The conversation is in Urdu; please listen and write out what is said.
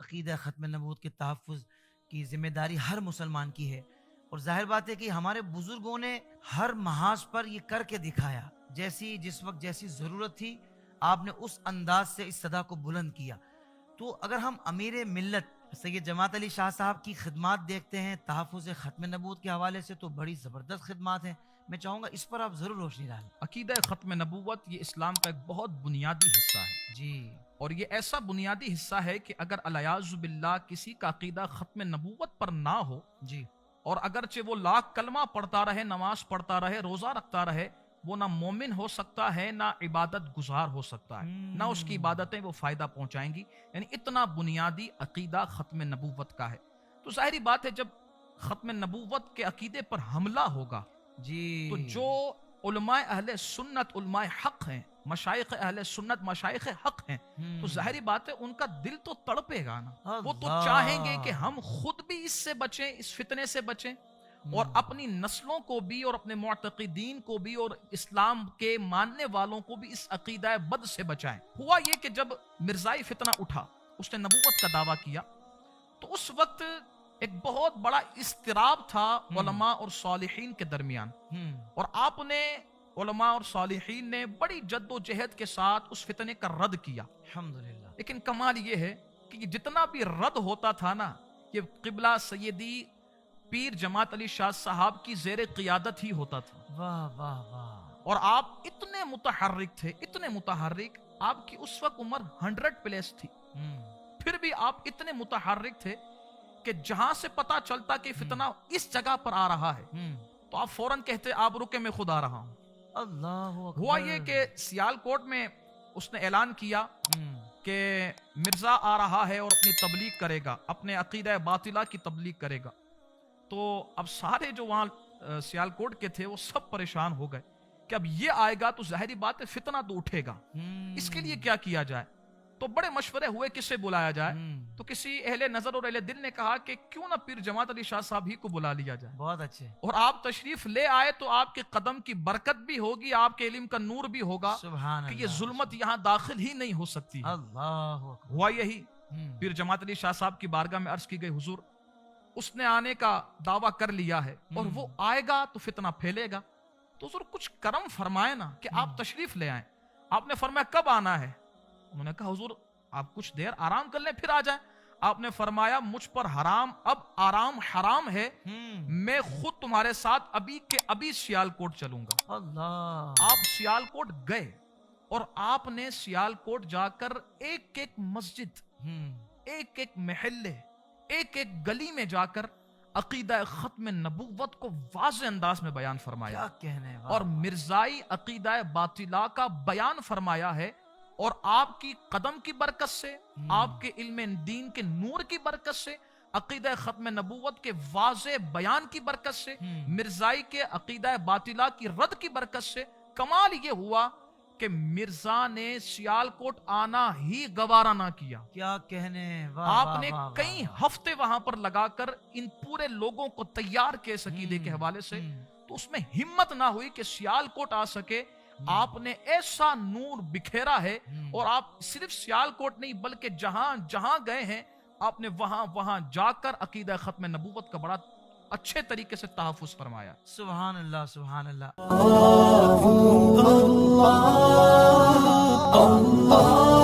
عقیدہ ختم نبوت کے تحفظ کی ذمہ داری ہر مسلمان کی ہے، اور ظاہر بات ہے کہ ہمارے بزرگوں نے ہر محاذ پر یہ کر کے دکھایا، جس وقت جیسی ضرورت تھی آپ نے اس انداز سے اس صدا کو بلند کیا۔ تو اگر ہم امیر ملت سید جماعت علی شاہ صاحب کی خدمات دیکھتے ہیں تحفظ ختم نبوت کے حوالے سے، تو بڑی زبردست خدمات ہیں، میں چاہوں گا اس پر آپ ضرور روشنی ڈالیں۔ عقیدہ ختم نبوت یہ اسلام کا ایک بہت بنیادی حصہ ہے، جی اور یہ ایسا بنیادی حصہ ہے کہ اگر الیاذ باللہ کسی کا عقیدہ ختم نبوت پر نہ ہو، جی اور اگرچہ وہ لاکھ کلمہ پڑھتا رہے، نماز پڑھتا رہے، روزہ رکھتا رہے، وہ نہ مومن ہو سکتا ہے، نہ عبادت گزار ہو سکتا ہے، نہ اس کی عبادتیں وہ فائدہ پہنچائیں گی، یعنی اتنا بنیادی عقیدہ ختم نبوت کا ہے۔ تو ظاہری بات ہے جب ختم نبوت کے عقیدے پر حملہ ہوگا جی تو جو علماء اہل سنت علماء حق ہیں، مشائخ اہل سنت مشائخ حق ہیں، تو ظاہری بات ہے ان کا دل تو تڑپے گا نا، وہ تو چاہیں گے کہ ہم خود بھی اس سے بچیں، اس فتنے سے بچیں، اور اپنی نسلوں کو بھی اور اپنے معتقدین کو بھی اور اسلام کے ماننے والوں کو بھی اس عقیدہ بد سے بچائیں۔ ہوا یہ کہ جب مرزائی فتنہ اٹھا، اس نے نبوت کا دعویٰ کیا، تو اس وقت ایک بہت بڑا اضطراب تھا علماء اور صالحین کے درمیان، اور آپ نے علماء اور صالحین نے بڑی جد و جہد کے ساتھ اس فتنے کا رد کیا۔ الحمدللہ۔ لیکن کمال یہ ہے کہ جتنا بھی رد ہوتا تھا نا، یہ قبلہ سیدی پیر جماعت علی شاہ صاحب کی زیر قیادت ہی ہوتا تھا۔ واہ واہ واہ۔ اور آپ اتنے متحرک تھے، اتنے متحرک، آپ کی اس وقت عمر 100 پلس تھی، پھر بھی آپ اتنے متحرک تھے کہ جہاں سے پتا چلتا کہ فتنہ اس جگہ پر آ رہا ہے تو آپ فوراً کہتے آپ رکے، میں خود آ رہا ہوں۔ اللہ اکبر۔ ہوا یہ کہ سیالکوٹ میں اس نے اعلان کیا کہ مرزا آ رہا ہے اور اپنی تبلیغ کرے گا، اپنے عقیدہ باطلہ کی تبلیغ کرے گا۔ تو اب سارے جو وہاں سیالکوٹ کے تھے وہ سب پریشان ہو گئے کہ اب یہ آئے گا تو ظاہری بات ہے فتنہ تو اٹھے گا، اس کے لیے کیا کیا جائے؟ تو بڑے مشورے ہوئے کسے بلایا جائے، تو کسی اہل نظر اور اہل دل نے کہا کہ کیوں نہ پیر جماعت علی شاہ صاحب ہی کو بلا لیا جائے، بہت اچھے، اور آپ تشریف لے آئے تو آپ کے قدم کی برکت بھی ہوگی، آپ کے علم کا نور بھی ہوگا، سبحان کہ اللہ، یہ ظلمت یہاں داخل ہی نہیں ہو سکتی۔ اللہ اکبر۔ ہوا یہی، پیر جماعت علی شاہ صاحب کی بارگاہ میں عرض کی گئی، حضور اس نے آنے کا دعویٰ کر لیا ہے اور وہ آئے گا تو فتنہ پھیلے گا، تو حضور کچھ کرم فرمائے نا کہ آپ تشریف لے آئیں۔ آپ نے فرمایا کب آنا ہے؟ انہوں نے کہا حضور آپ کچھ دیر آرام کر لیں پھر آ جائیں۔ آپ نے فرمایا مجھ پر حرام، اب آرام حرام ہے، میں خود تمہارے ساتھ ابھی کے ابھی سیالکوٹ چلوں گا۔ اللہ۔ آپ سیالکوٹ گئے اور آپ نے سیالکوٹ جا کر ایک ایک مسجد، ایک ایک محلے، ایک ایک گلی میں جا کر عقیدہ ختم نبوت کو واضح انداز میں بیان فرمایا، کیا کہنے، اور مرزائی عقیدہ باطلہ کا بیان فرمایا ہے، اور آپ کی قدم کی برکت سے، آپ کے علم دین کے نور کی برکت سے، عقیدہ ختم نبوت کے واضح بیان کی برکت سے، مرزائی کے عقیدہ باطلہ کی رد کی برکت سے، کمال یہ ہوا کہ مرزا نے سیالکوٹ آنا ہی گوارا نہ کیا۔ کیا کہنے، آپ نے کئی ہفتے وہاں پر لگا کر ان پورے لوگوں کو تیار کیا اس عقیدے کے حوالے سے، تو اس میں ہمت نہ ہوئی کہ سیالکوٹ آ سکے۔ آپ نے ایسا نور بکھیرا ہے، اور آپ صرف سیالکوٹ نہیں بلکہ جہاں جہاں گئے ہیں آپ نے وہاں وہاں جا کر عقیدہ ختم نبوت کا بڑا اچھے طریقے سے تحفظ فرمایا۔ سبحان اللہ، سبحان اللہ۔ اللہ